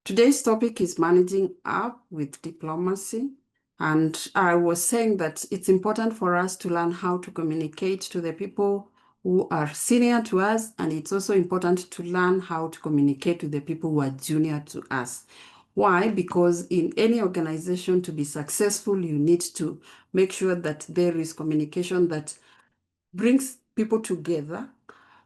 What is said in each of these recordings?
Today's topic is managing up with diplomacy. And I was saying that it's important for us to learn how to communicate to the people who are senior to us. And it's also important to learn how to communicate to the people who are junior to us. Why? Because in any organization to be successful, you need to make sure that there is communication that brings people together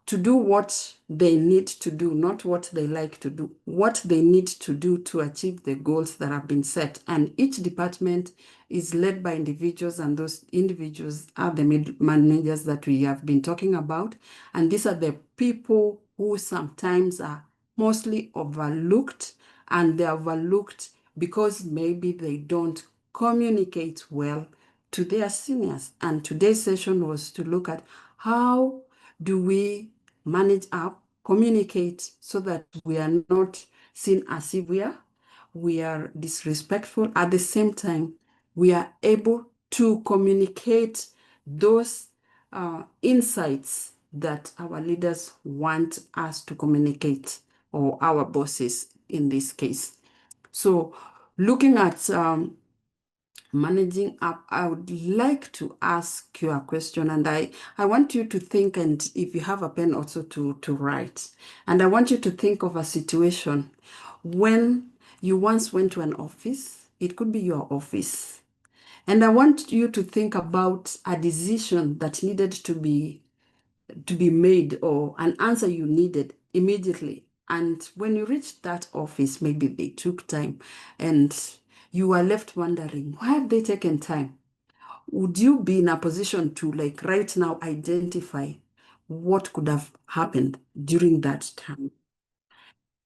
to do what they need to do, not what they like to do, what they need to do to achieve the goals that have been set. And each department is led by individuals, and those individuals are the managers that we have been talking about. And these are the people who sometimes are mostly overlooked, and they're overlooked because maybe they don't communicate well to their seniors. And today's session was to look at how do we manage up, communicate so that we are not seen as if we are disrespectful. At the same time, we are able to communicate those insights that our leaders want us to communicate, or our bosses in this case. So looking at managing up, I would like to ask you a question, and I want you to think, and if you have a pen also to write. And I want you to think of a situation when you once went to an office. It could be your office. And I want you to think about a decision that needed to be made, or an answer you needed immediately. And when you reached that office, maybe they took time, and you were left wondering, why have they taken time? Would you be in a position to, like, right now identify what could have happened during that time?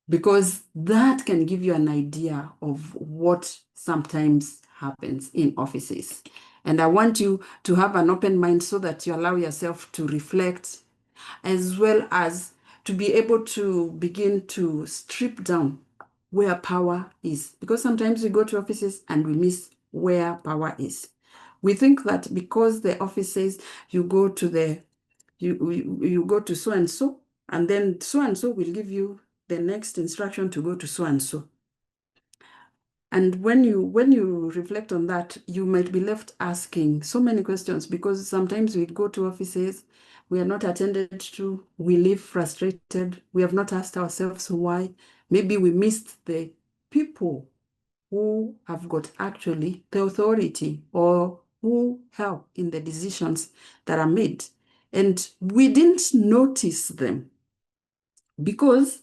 Because that can give you an idea of what sometimes happens in offices. And I want you to have an open mind so that you allow yourself to reflect, as well as to be able to begin to strip down where power is. Because sometimes we go to offices and we miss where power is. We think that because the office says you go to you go to so and then so and so will give you the next instruction to go to so and so. And when you reflect on that, you might be left asking so many questions, because sometimes we go to offices, we are not attended to, we leave frustrated, we have not asked ourselves why. Maybe we missed the people who have got actually the authority, or who help in the decisions that are made. And we didn't notice them because,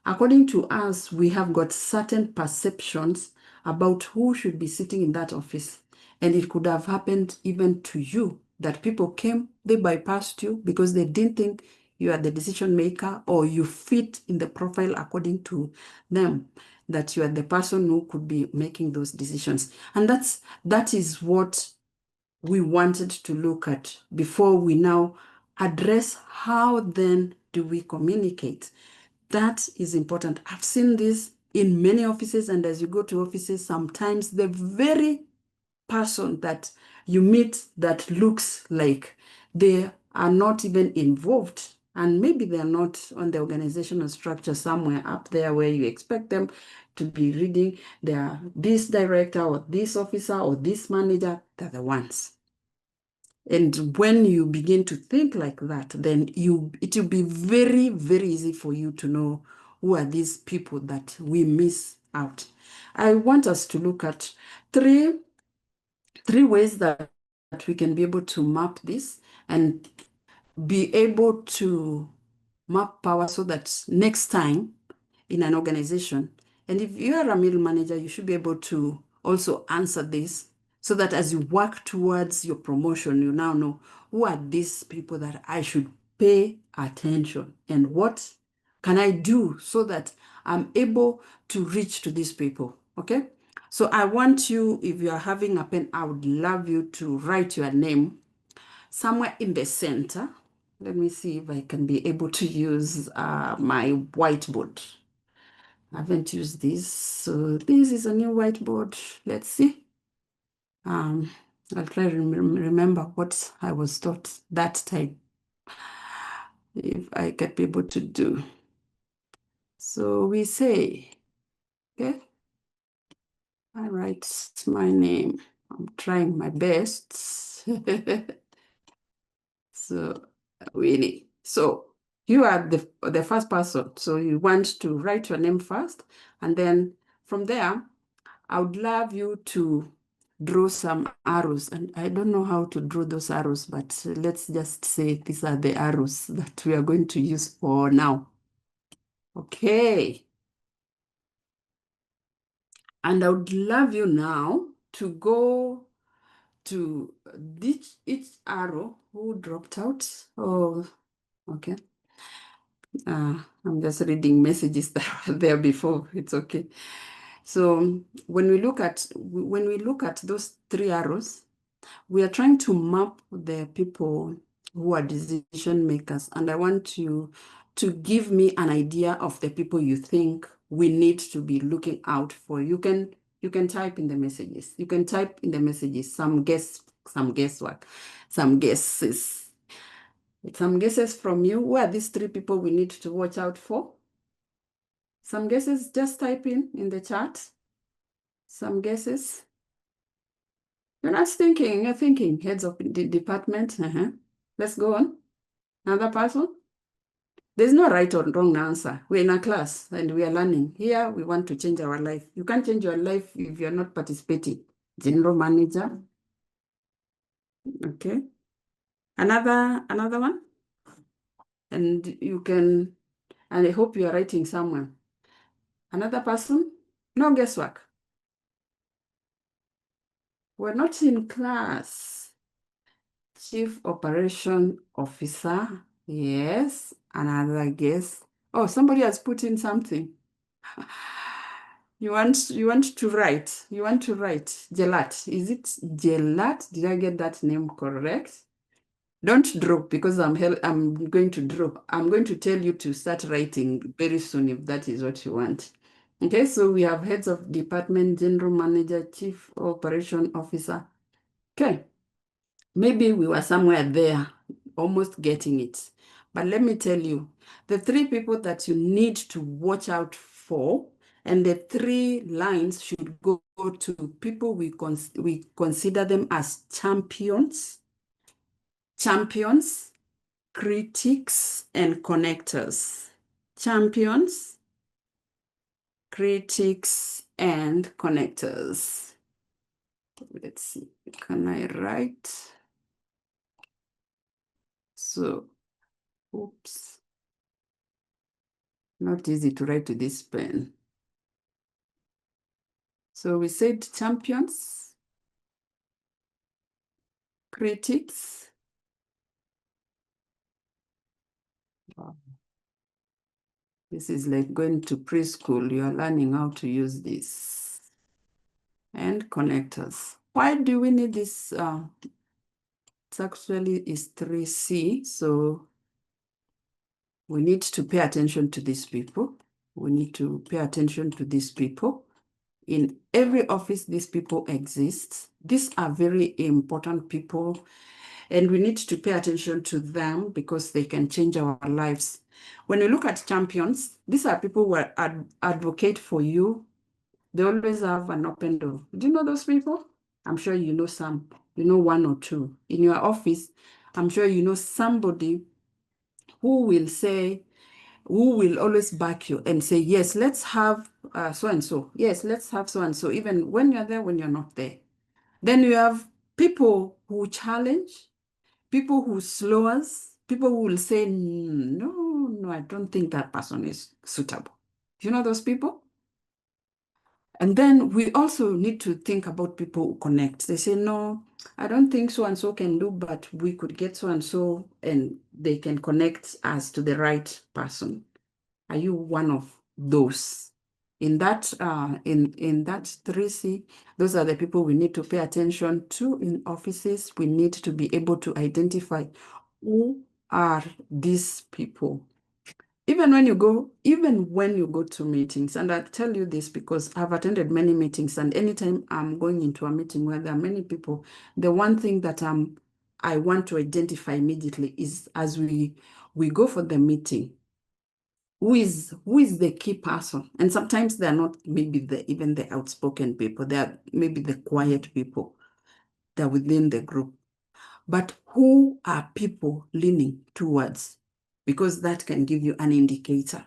according to us, we have got certain perceptions about who should be sitting in that office. And it could have happened even to you, that people came, they bypassed you because they didn't think you are the decision maker, or you fit in the profile according to them, that you are the person who could be making those decisions. And that is what we wanted to look at before we now address how then do we communicate. That is important. I've seen this in many offices, and as you go to offices, sometimes the very person that you meet that looks like they are not even involved, and maybe they're not on the organizational structure somewhere up there where you expect them to be reading. They are this director or this officer or this manager, they're the ones. And when you begin to think like that, then it will be very, very easy for you to know who are these people that we miss out. I want us to look at three ways that we can be able to map this and be able to map power, so that next time in an organization, and if you are a middle manager, you should be able to also answer this, so that as you work towards your promotion, you now know who are these people that I should pay attention, and what can I do so that I'm able to reach to these people. Okay? So I want you, if you are having a pen, I would love you to write your name somewhere in the center. Let me see if I can be able to use my whiteboard. I haven't used this, so this is a new whiteboard. Let's see. I'll try to remember what I was taught that time, if I can be able to do. So we say, Okay, I write my name. I'm trying my best. So, Winnie. So you are the first person. So you want to write your name first, and then from there, I would love you to draw some arrows. And I don't know how to draw those arrows, but let's just say these are the arrows that we are going to use for now. Okay. And I would love you now to go to each arrow who dropped out. Oh, okay. I'm just reading messages that were there before. It's okay. So when we look at those three arrows, we are trying to map the people who are decision makers, and I want you to give me an idea of the people you think we need to be looking out for. You can type in the messages. You can type in the messages some guesswork, some guesses. Some guesses from you. Who are these three people we need to watch out for? Some guesses, just type in the chat. Some guesses. You're not thinking, you're thinking. Heads of the department. Let's go on. Another person? There's no right or wrong answer. We're in a class and we are learning. Here, we want to change our life. You can't change your life if you're not participating. General manager. Okay. Another one. And and I hope you are writing somewhere. Another person? No guesswork. We're not in class. Chief Operation Officer. Yes. Another guess. Oh, somebody has put in something. You want to write. You want to write Gelat. Is it Gelat? Did I get that name correct? Don't drop because I'm going to drop. I'm going to tell you to start writing very soon if that is what you want. Okay, so we have heads of department, general manager, chief operation officer. Okay, maybe we were somewhere there, almost getting it. But let me tell you, the three people that you need to watch out for, and the three lines should go to people we consider them as champions, critics, and connectors. Champions, critics, and connectors. Let's see, can I write? So, oops, not easy to write with this pen. So we said champions, critics. Wow. This is like going to preschool. You are learning how to use this. And connectors. Why do we need this? It actually is 3C. So we need to pay attention to these people. We need to pay attention to these people. In every office, these people exist. These are very important people, and we need to pay attention to them because they can change our lives. When we look at champions, these are people who advocate for you. They always have an open door. Do you know those people? I'm sure you know some. You know one or two. In your office, I'm sure you know somebody who will say, who will always back you and say, yes, let's have so-and-so. Yes, let's have so-and-so, even when you're there, when you're not there. Then you have people who challenge, people who slow us, people who will say, no, I don't think that person is suitable. Do you know those people? And then we also need to think about people who connect. They say, no, I don't think so-and-so can do, but we could get so-and-so and they can connect us to the right person. Are you one of those? In that 3C, those are the people we need to pay attention to in offices. We need to be able to identify who are these people. Even when you go to meetings, and I tell you this because I've attended many meetings, and anytime I'm going into a meeting where there are many people, the one thing that I want to identify immediately is as we go for the meeting, who is the key person. And sometimes they're not maybe even the outspoken people. They are maybe the quiet people that are within the group. But who are people leaning towards? Because that can give you an indicator.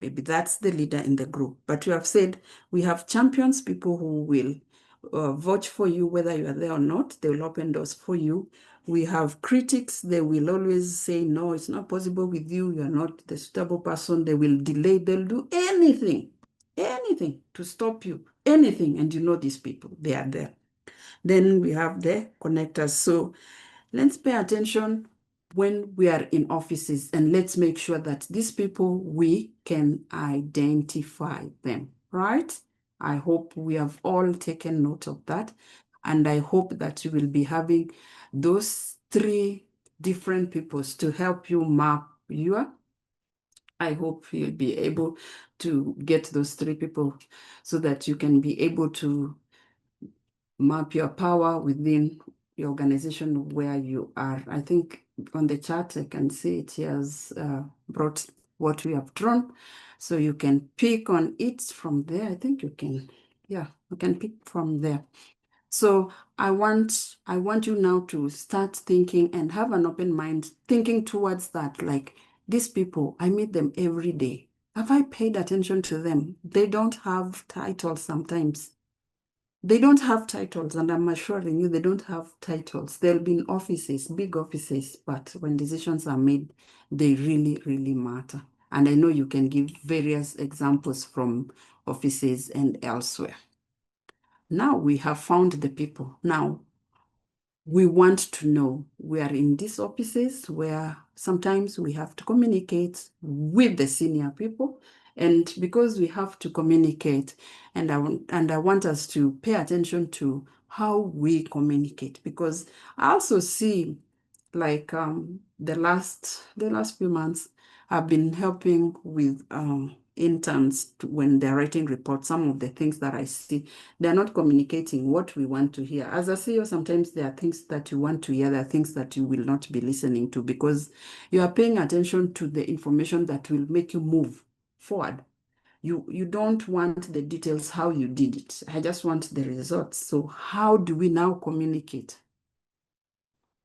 Maybe that's the leader in the group. But you have said we have champions, people who will vouch for you, whether you are there or not. They will open doors for you. We have critics. They will always say, no, it's not possible with you. You're not the suitable person. They will delay. They'll do anything to stop you, anything. And you know these people, they are there. Then we have the connectors. So let's pay attention when we are in offices, and let's make sure that these people, we can identify them, right? I hope we have all taken note of that. And I hope that you will be having those three different peoples to help you map your. I hope you'll be able to get those three people so that you can be able to map your power within your organization where you are. I think on the chart, I can see it has brought what we have drawn. So you can pick on it from there. I think you can, yeah, you can pick from there. So I want you now to start thinking and have an open mind, thinking towards that, like these people, I meet them every day. Have I paid attention to them? They don't have titles sometimes. They don't have titles, and I'm assuring you, they don't have titles. They'll be in offices, big offices, but when decisions are made, they really, really matter. And I know you can give various examples from offices and elsewhere. Now we have found the people. Now we want to know. We are in these offices where sometimes we have to communicate with the senior people. And because we have to communicate, and I want us to pay attention to how we communicate, because I also see, like the last few months, I've been helping with interns when they're writing reports. Some of the things that I see, they're not communicating what we want to hear. As a CEO, sometimes there are things that you want to hear, there are things that you will not be listening to because you are paying attention to the information that will make you move forward. You don't want the details, how you did it. I just want the results. So how do we now communicate?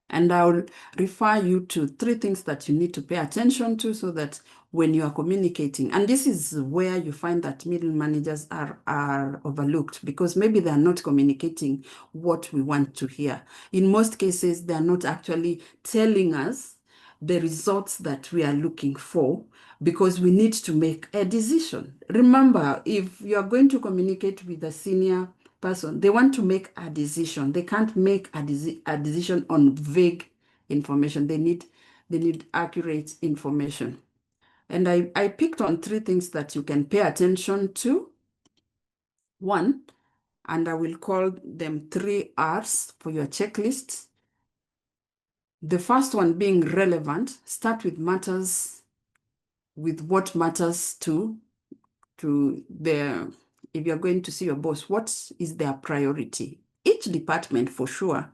And I'll refer you to three things that you need to pay attention to so that when you are communicating, and this is where you find that middle managers are overlooked because maybe they're not communicating what we want to hear. In most cases, they're not actually telling us the results that we are looking for because we need to make a decision. Remember, if you are going to communicate with a senior person, they want to make a decision. They can't make a decision on vague information. They need accurate information. And I picked on three things that you can pay attention to. One, and I will call them 3 R's for your checklist. The first one being relevant. Start with what matters to their, if you're going to see your boss, what is their priority? Each department, for sure,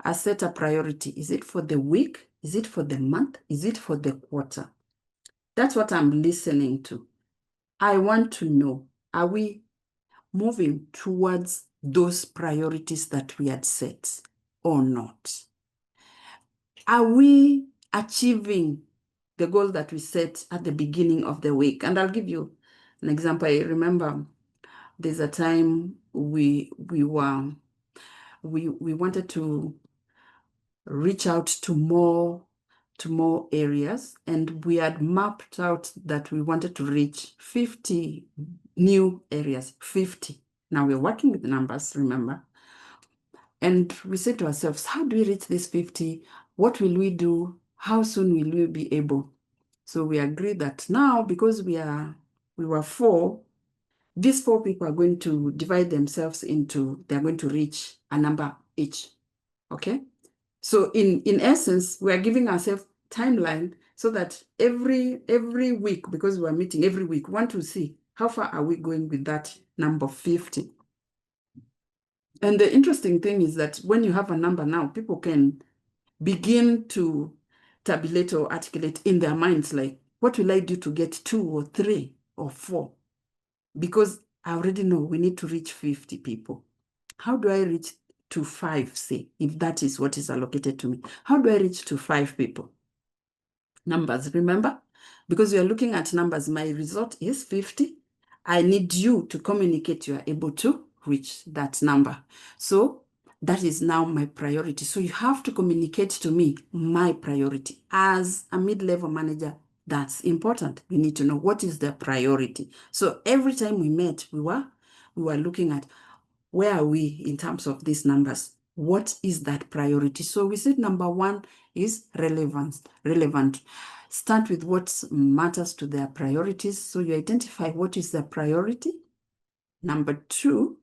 has set a priority. Is it for the week? Is it for the month? Is it for the quarter? That's what I'm listening to. I want to know, are we moving towards those priorities that we had set or not? Are we achieving the goal that we set at the beginning of the week? And I'll give you an example. I remember there's a time we wanted to reach out to more areas, and we had mapped out that we wanted to reach 50 new areas. 50. Now we're working with numbers, remember? And we said to ourselves, how do we reach this 50? What will we do? How soon will we be able? So we agreed that now, because we were 4, these 4 people are going to divide themselves into, they're going to reach a number each. Okay? So in essence, we are giving ourselves timeline so that every week, because we're meeting every week, we want to see how far are we going with that number 50. And the interesting thing is that when you have a number now, people can begin to tabulate or articulate in their minds, like, What will I do to get 2 or 3 or 4? Because I already know we need to reach 50 people. How do I reach to 5, say, if that is what is allocated to me? How do I reach to 5 people? Numbers, remember? Because we are looking at numbers. My result is 50. I need you to communicate you are able to reach that number. So that is now my priority. So you have to communicate to me my priority. As a mid-level manager, that's important. You need to know what is the priority. So every time we met, we were looking at where are we in terms of these numbers? What is that priority? So we said number 1 is relevance, relevant. Start with what matters to their priorities. So you identify what is the priority. Number 2,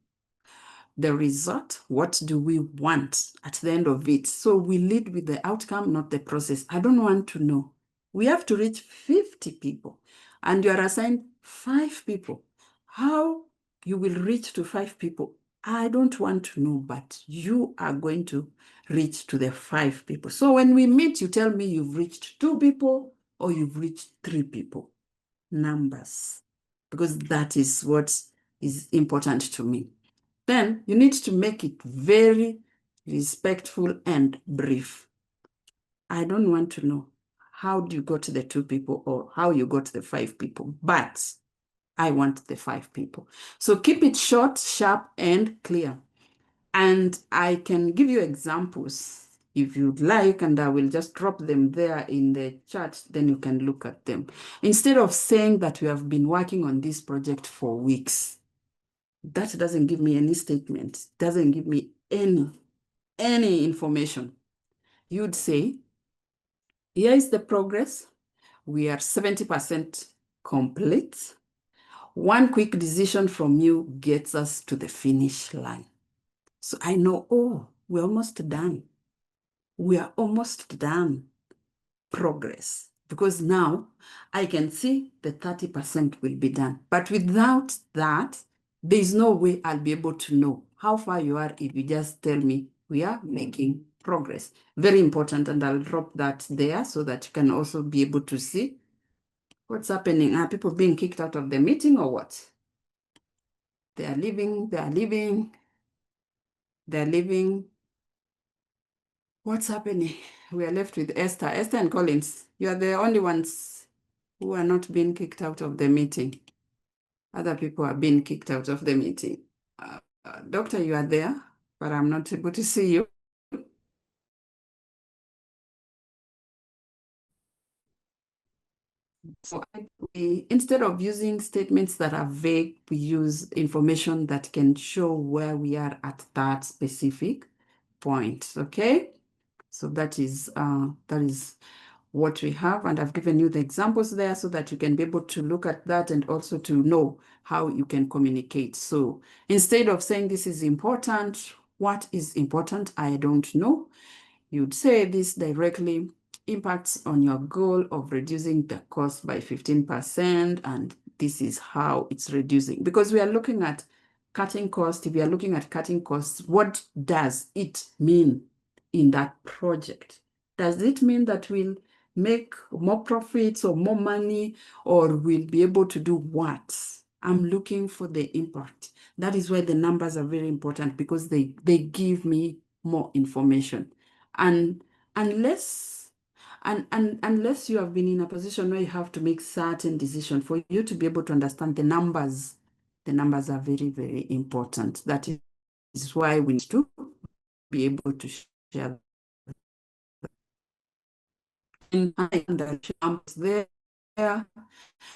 the result. What do we want at the end of it? So we lead with the outcome, not the process. I don't want to know. We have to reach 50 people and you are assigned 5 people. How you will reach to 5 people, I don't want to know, but you are going to reach to the 5 people. So when we meet, you tell me you've reached 2 people or you've reached 3 people. Numbers, because that is what is important to me. Then you need to make it very respectful and brief. I don't want to know how you got the 2 people or how you got the 5 people, but I want the 5 people. So keep it short, sharp, and clear. And I can give you examples if you'd like, and I will just drop them there in the chat, then you can look at them. Instead of saying that we have been working on this project for weeks, that doesn't give me any statement, doesn't give me any information. You'd say, here is the progress. We are 70% complete. One quick decision from you gets us to the finish line. So I know, oh, we're almost done. We are almost done. Progress. Because now I can see the 30% will be done. But without that, there is no way I'll be able to know how far you are if you just tell me we are making progress. Very important, and I'll drop that there so that you can also be able to see what's happening. Are people being kicked out of the meeting or what? They are leaving, they are leaving, they're leaving. What's happening? We are left with Esther. Esther and Collins, you are the only ones who are not being kicked out of the meeting. Other people are being kicked out of the meeting. Doctor, you are there, but I'm not able to see you. So instead of using statements that are vague, we use information that can show where we are at that specific point, okay? So that is what we have, and I've given you the examples there so that you can be able to look at that and also to know how you can communicate. So instead of saying this is important, what is important, I don't know, you'd say this directly impacts on your goal of reducing the cost by 15%, and this is how it's reducing. Because we are looking at cutting costs. If we are looking at cutting costs, what does it mean in that project? Does it mean that we'll make more profits or more money, or we'll be able to do what? I'm looking for the impact. That is why the numbers are very important, because they give me more information. And unless you have been in a position where you have to make certain decisions, for you to be able to understand the numbers are very, very important. That is why we need to be able to share. And there,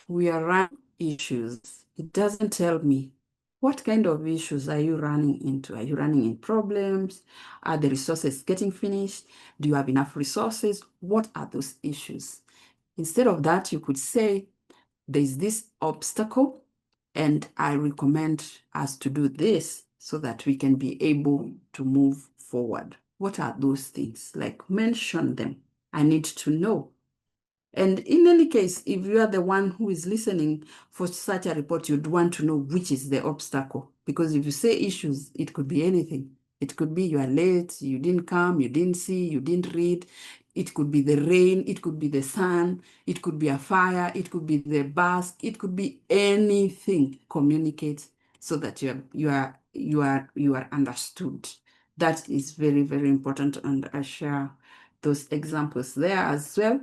we are running issues. It doesn't tell me what kind of issues are you running into. Are you running in problems? Are the resources getting finished? Do you have enough resources? What are those issues? Instead of that, you could say, there's this obstacle, and I recommend us to do this so that we can be able to move forward. What are those things? Like, mention them. I need to know. And in any case, if you are the one who is listening for such a report, you'd want to know which is the obstacle. Because if you say issues, it could be anything. It could be you are late, you didn't come, you didn't see, you didn't read. It could be the rain, it could be the sun, it could be a fire, it could be the bus, it could be anything. Communicate so that you are understood. That is very, very important, and I share those examples there as well.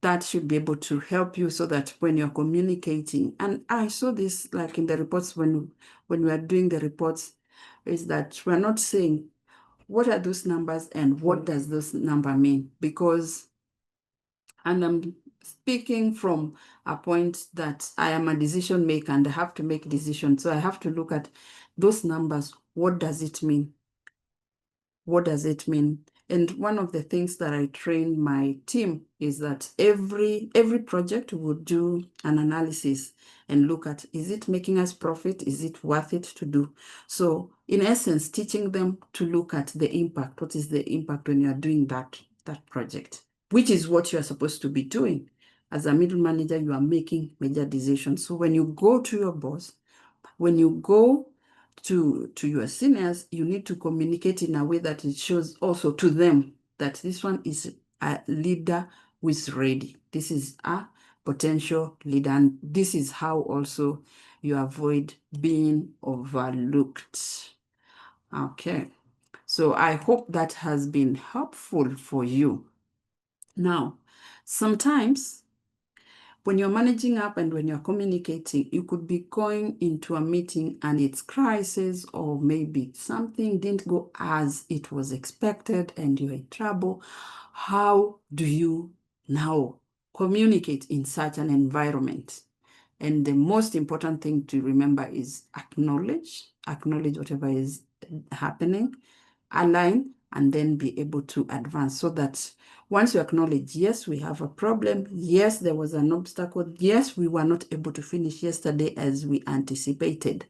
That should be able to help you so that when you're communicating, and I saw this like in the reports when we are doing the reports, is that we're not saying what are those numbers and what does this number mean? Because, and I'm speaking from a point that I am a decision maker and I have to make decisions. So I have to look at those numbers. What does it mean? What does it mean? And one of the things that I train my team is that every project would do an analysis and look at, is it making us profit? Is it worth it to do? So in essence, teaching them to look at the impact. What is the impact when you are doing that project? Which is what you are supposed to be doing. As a middle manager, you are making major decisions. So when you go to your boss, when you go to your seniors, you need to communicate in a way that it shows also to them that this one is a leader who is ready. This is a potential leader, and this is how also you avoid being overlooked. Okay, so I hope that has been helpful for you. Now, sometimes when you're managing up and when you're communicating, you could be going into a meeting and it's crisis, or maybe something didn't go as it was expected and you're in trouble. How do you now communicate in such an environment? And the most important thing to remember is acknowledge whatever is happening, align, and then be able to advance so that once you acknowledge, yes, we have a problem. Yes, there was an obstacle. Yes, we were not able to finish yesterday as we anticipated.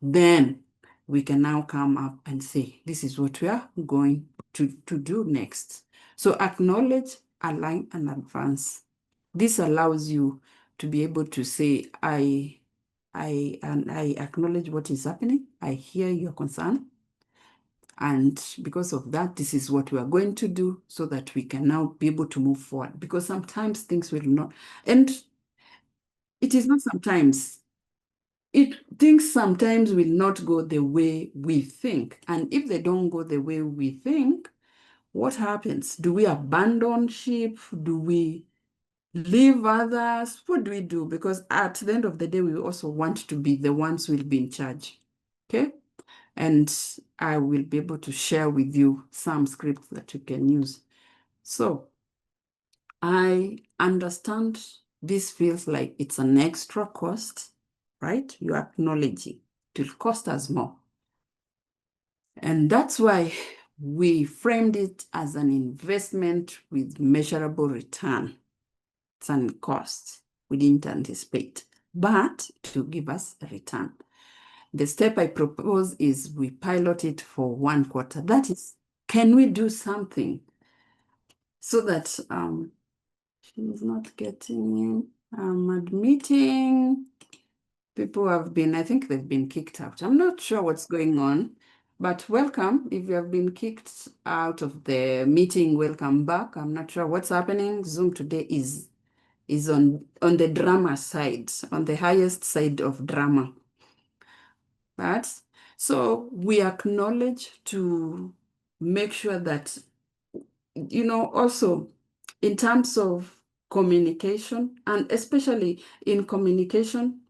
Then we can now come up and say, this is what we are going to do next. So acknowledge, align, and advance. This allows you to be able to say, I acknowledge what is happening. I hear your concern. And because of that, this is what we are going to do so that we can now be able to move forward. Because sometimes things will not, and it is not sometimes, things sometimes will not go the way we think. And if they don't go the way we think, what happens? Do we abandon ship? Do we leave others? What do we do? Because at the end of the day, we also want to be the ones who will be in charge. Okay? And I will be able to share with you some scripts that you can use. So I understand this feels like it's an extra cost, right? You're acknowledging it will cost us more. And that's why we framed it as an investment with measurable return. It's an cost we didn't anticipate, but to give us a return. The step I propose is we pilot it for 1 quarter. That is, can we do something so that she's not getting in? I'm admitting people have been, I think they've been kicked out. I'm not sure what's going on, but welcome. If you have been kicked out of the meeting, welcome back. I'm not sure what's happening. Zoom today is on the drama side, on the highest side of drama. But so we acknowledge to make sure that, also in terms of communication, and especially in communication,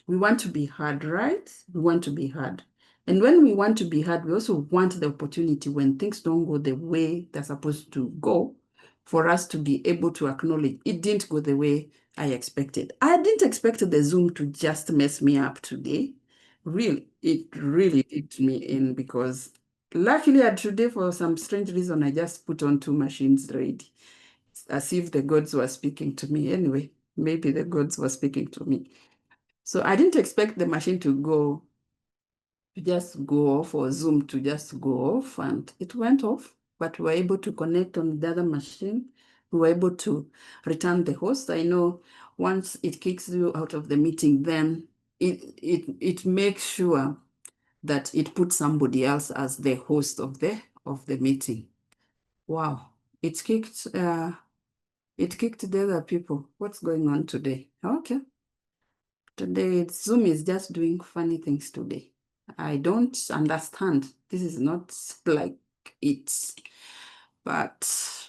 we want to be heard, right? We want to be heard. And when we want to be heard, we also want the opportunity when things don't go the way they're supposed to go, for us to be able to acknowledge it didn't go the way I expected. I didn't expect the Zoom to just mess me up today. It really kicked me in because luckily today, for some strange reason, I just put on 2 machines ready, as if the gods were speaking to me. Anyway, maybe the gods were speaking to me. So I didn't expect the machine to just go off, or Zoom to just go off, and it went off, but we were able to connect on the other machine. We were able to return the host. I know once it kicks you out of the meeting, then it makes sure that it puts somebody else as the host of the meeting. Wow. It kicked the other people. What's going on today? Okay. Today Zoom is just doing funny things today. I don't understand. This is not like it. But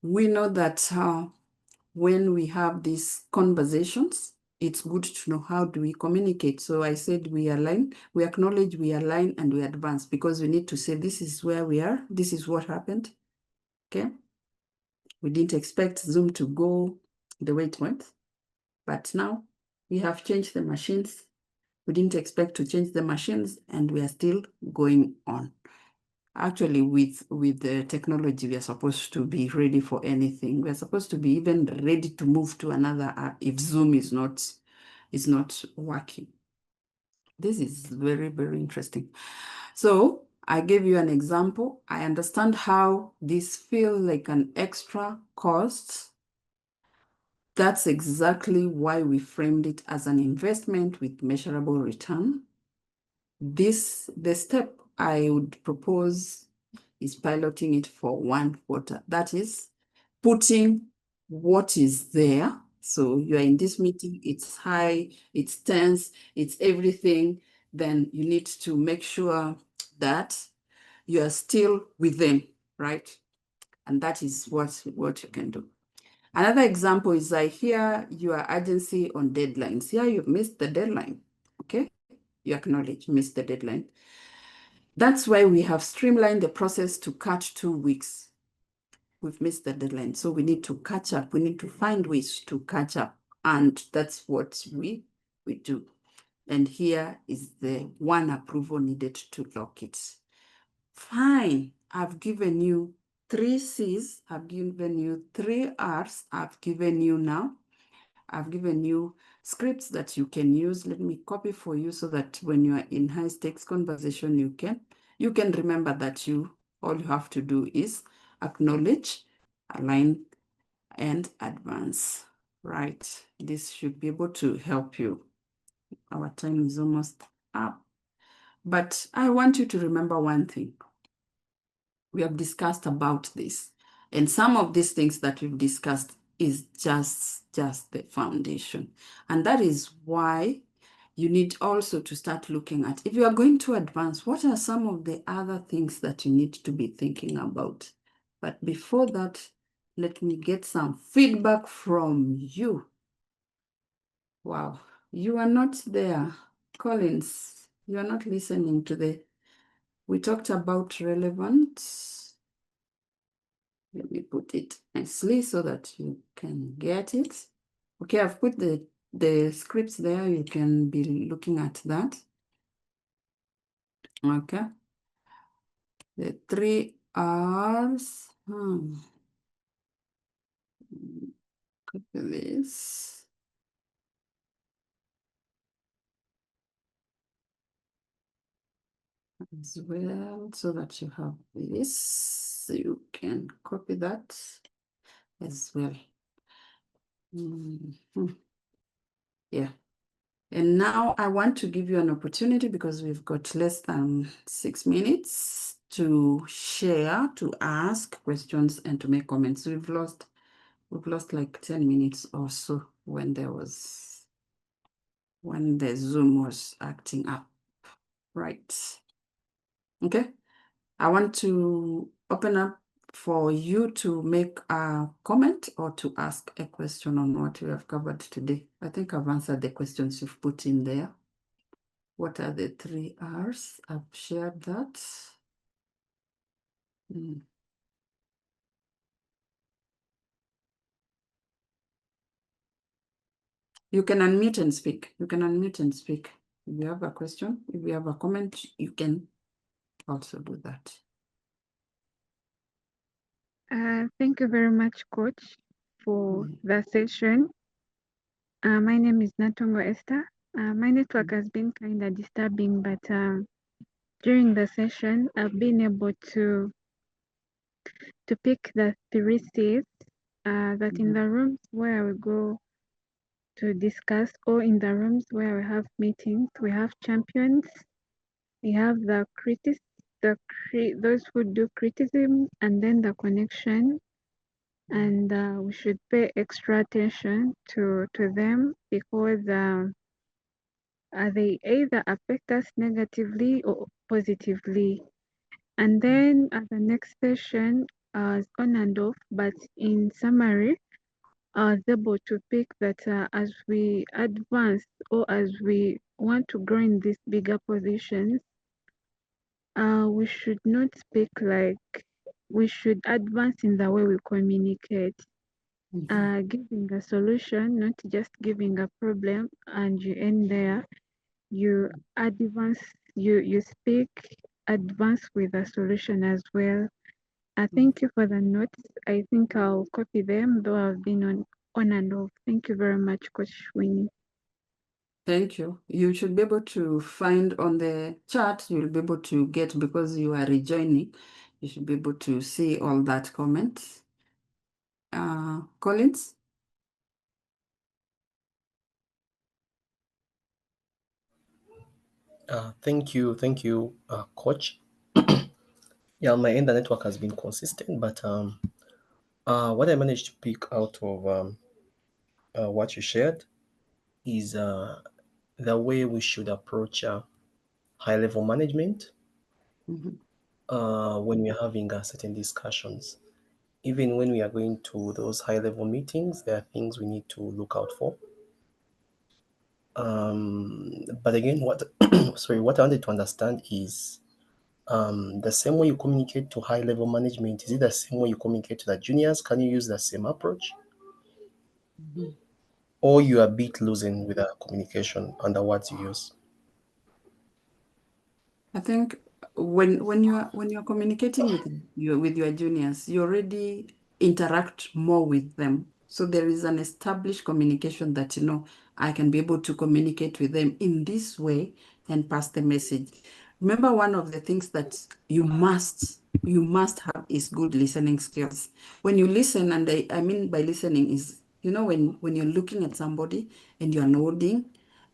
we know that when we have these conversations, it's good to know how do we communicate. So I said we align, we acknowledge, we align, and we advance, because we need to say this is where we are, this is what happened. Okay. We didn't expect Zoom to go the way it went, but now we have changed the machines. We didn't expect to change the machines, and we are still going on. Actually, with the technology, we are supposed to be ready for anything. We are supposed to be even ready to move to another app if Zoom is not working. This is very, very interesting. So I gave you an example. I understand how this feels like an extra cost. That's exactly why we framed it as an investment with measurable return. The step I would propose is piloting it for 1 quarter. That is putting what is there. So you're in this meeting, it's high, it's tense, it's everything. Then you need to make sure that you are still within, right? And that is what you can do. Another example is I hear your urgency on deadlines. Here you've missed the deadline, okay? You acknowledge you missed the deadline. That's why we have streamlined the process to cut 2 weeks. We've missed the deadline, so we need to catch up. We need to find ways to catch up, and that's what we do. And here is the 1 approval needed to lock it. Fine, I've given you 3 C's, I've given you 3 R's, I've given you scripts that you can use. Let me copy for you so that when you are in high stakes conversation, you can remember that all you have to do is acknowledge, align, and advance. Right. This should be able to help you. Our time is almost up. But I want you to remember one thing. We have discussed about this. And some of these things that we've discussed is just the foundation. And that is why you need also to start looking at, if you are going to advance, what are some of the other things that you need to be thinking about? But before that, let me get some feedback from you. Wow, you are not there. Collins, you are not listening to we talked about relevance. Let me put it nicely so that you can get it. Okay, I've put the scripts there. You can be looking at that. Okay. The 3 R's. Copy this. As well, so that you have this. You can copy that as well. Yeah. And now I want to give you an opportunity, because we've got less than 6 minutes, to share, to ask questions, and to make comments. We've lost like 10 minutes or so when the Zoom was acting up. Right. Okay. I want to open up for you to make a comment or to ask a question on what we have covered today. I think I've answered the questions you've put in there. What are the 3 R's? I've shared that. You can unmute and speak. You can unmute and speak. If you have a question, if you have a comment, you can also do that. Thank you very much, Coach, for the session. My name is Natongo Esther. My network has been kind of disturbing, but during the session, I've been able to pick the 3 C's that in the rooms where we go to discuss, or in the rooms where we have meetings, we have champions, we have the critics, those who do criticism, and then the connection. And we should pay extra attention to them because they either affect us negatively or positively. And then the next session is on and off, but in summary, I was able to pick that as we advance or as we want to grow in these bigger positions, we should not speak like we should advance in the way we communicate, giving a solution, not just giving a problem, and you end there. You advance, you speak, advance with a solution as well. Thank you for the notes. I think I'll copy them, though I've been on and off. Thank you very much, Coach Winnie. Thank you. You should be able to find on the chat, you'll be able to get, because you are rejoining, you should be able to see all that comments. Collins? Thank you, Coach. Yeah, my end the network has been consistent, but what I managed to pick out of what you shared is the way we should approach high-level management Mhm. when we're having certain discussions. Even when we are going to those high-level meetings, there are things we need to look out for. But again, what what I wanted to understand is the same way you communicate to high-level management, is it the same way you communicate to the juniors? Can you use the same approach? Mhm. Or you are a bit losing with the communication and the words you use? I think when you're communicating with your juniors, you already interact more with them. So there is an established communication that I can be able to communicate with them in this way and pass the message. Remember, one of the things that you must have is good listening skills. When you listen, and I mean by listening is, when you're looking at somebody and you're nodding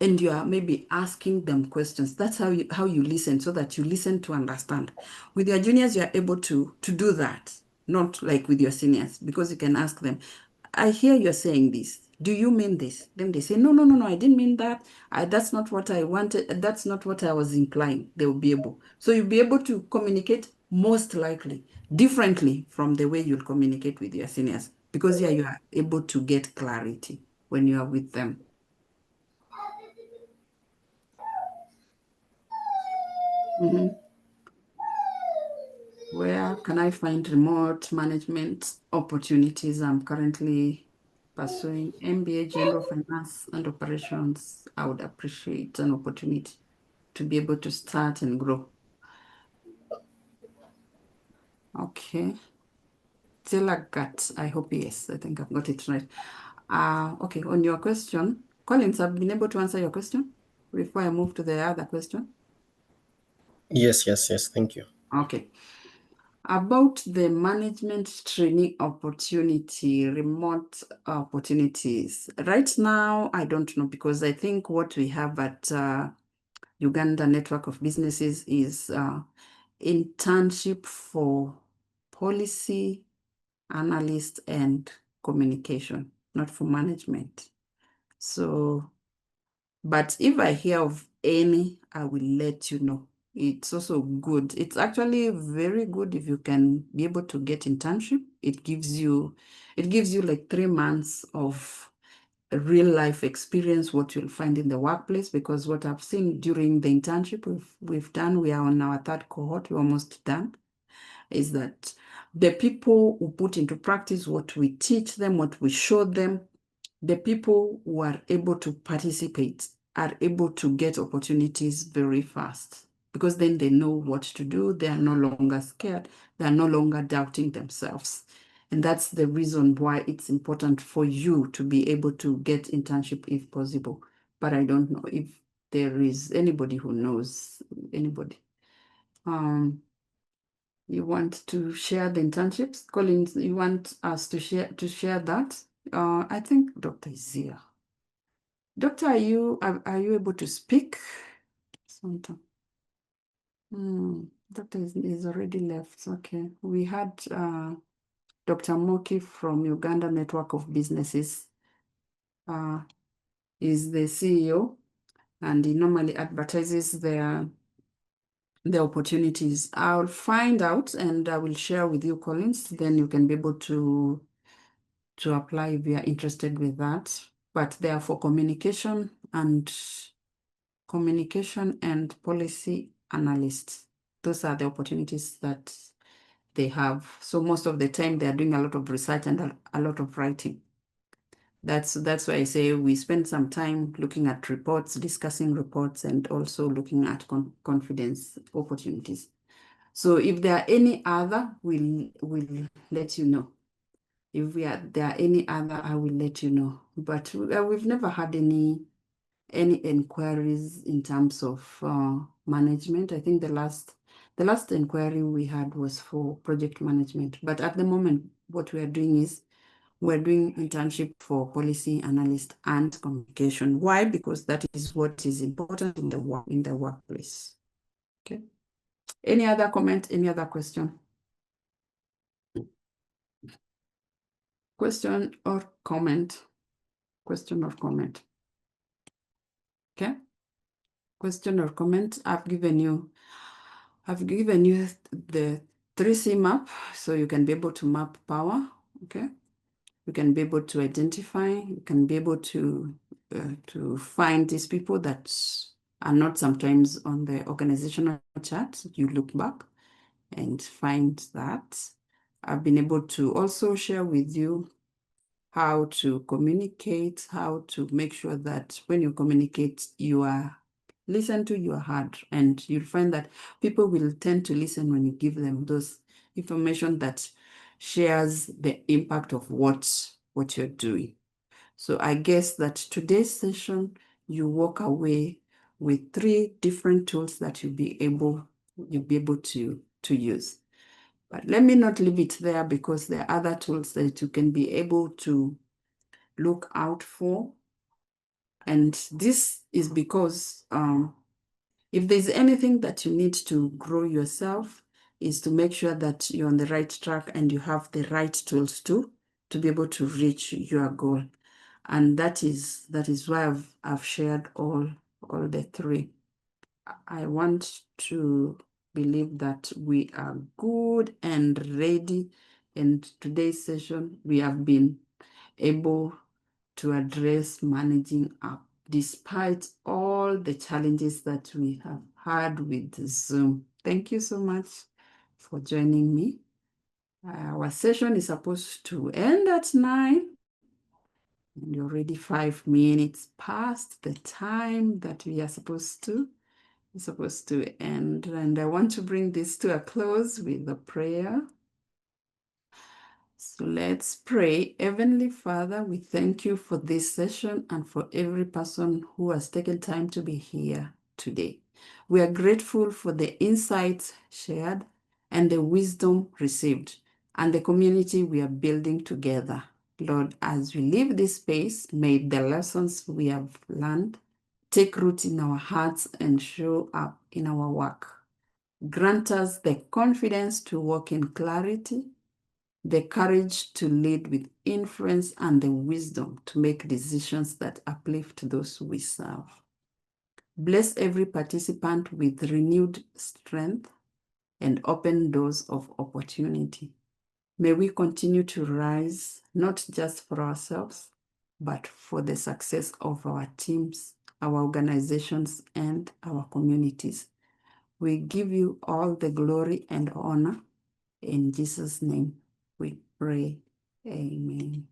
and you are maybe asking them questions. That's how you listen, so that you listen to understand. With your juniors, you are able to do that, not like with your seniors, because you can ask them, I hear you're saying this. Do you mean this? Then they say, no, no, no, no, I didn't mean that. That's not what I wanted. That's not what I was implying. They will be able. So you'll be able to communicate most likely differently from the way you'll communicate with your seniors, because you are able to get clarity when you are with them. Mhm. Where can I find remote management opportunities? I'm currently pursuing MBA General Finance and Operations. I would appreciate an opportunity to be able to start and grow. Okay. Gut. I hope yes. I think I've got it right. Okay, on your question, Collins, I've been able to answer your question before I move to the other question. Yes, yes, yes. Thank you. Okay. About the management training opportunity, remote opportunities. Right now, I don't know, because I think what we have at Uganda Network of Businesses is internship for policy analyst and communication, not for management. So, but if I hear of any, I will let you know. It's also good. It's actually very good if you can be able to get internship. It gives you like 3 months of real life experience, what you'll find in the workplace, because what I've seen during the internship we've done, we are on our third cohort, we're almost done, is that the people who put into practice what we teach them, what we show them, the people who are able to participate are able to get opportunities very fast, because then they know what to do. They are no longer scared. They are no longer doubting themselves. And that's the reason why it's important for you to be able to get internship if possible. But I don't know if there is anybody who knows anybody. You want to share the internships? Collins, you want us to share that? I think Dr. is here. Doctor, are you able to speak? Sometime. Doctor is already left. Okay. We had Dr. Moki from Uganda Network of Businesses. Is the CEO, and he normally advertises their opportunities. I'll find out and I will share with you, Collins. Then you can be able to apply if you are interested with that. But they are for communication and policy analysts. Those are the opportunities that they have. So most of the time they are doing a lot of research and a lot of writing. That's why I say we spend some time looking at reports, discussing reports, and also looking at confidence opportunities. So if there are any other, we'll let you know. If there are any other, I will let you know. But we've never had any inquiries in terms of management. I think the last inquiry we had was for project management. But at the moment, what we are doing is we're doing internship for policy analyst and communication. Why? Because that is what is important in the workplace. Okay. Any other comment? Any other question? Question or comment? Question or comment? Okay. Question or comment? I've given you the 3C map, so you can be able to map power. Okay. You can be able to identify. You can be able to find these people that are not sometimes on the organizational chart. You look back and find that. I've been able to also share with you how to communicate, how to make sure that when you communicate, you are listened to, you are heard. And you'll find that people will tend to listen when you give them those information that shares the impact of what you're doing. So I guess that today's session, you walk away with 3 different tools that you'll be able to use. But let me not leave it there, because there are other tools that you can be able to look out for. And this is because if there's anything that you need to grow yourself, is to make sure that you're on the right track and you have the right tools to be able to reach your goal. And that is why I've shared all the 3. I want to believe that we are good and ready. And today's session, we have been able to address managing up despite all the challenges that we have had with Zoom. Thank you so much for joining me. Our session is supposed to end at 9. And you're already 5 minutes past the time that we are supposed to end. And I want to bring this to a close with a prayer. So let's pray. Heavenly Father, we thank you for this session and for every person who has taken time to be here today. We are grateful for the insights shared and the wisdom received and the community we are building together. Lord, as we leave this space, may the lessons we have learned take root in our hearts and show up in our work. Grant us the confidence to walk in clarity, the courage to lead with influence, and the wisdom to make decisions that uplift those we serve. Bless every participant with renewed strength and open doors of opportunity. May we continue to rise, not just for ourselves, but for the success of our teams, our organizations, and our communities. We give you all the glory and honor. In Jesus' name we pray. Amen.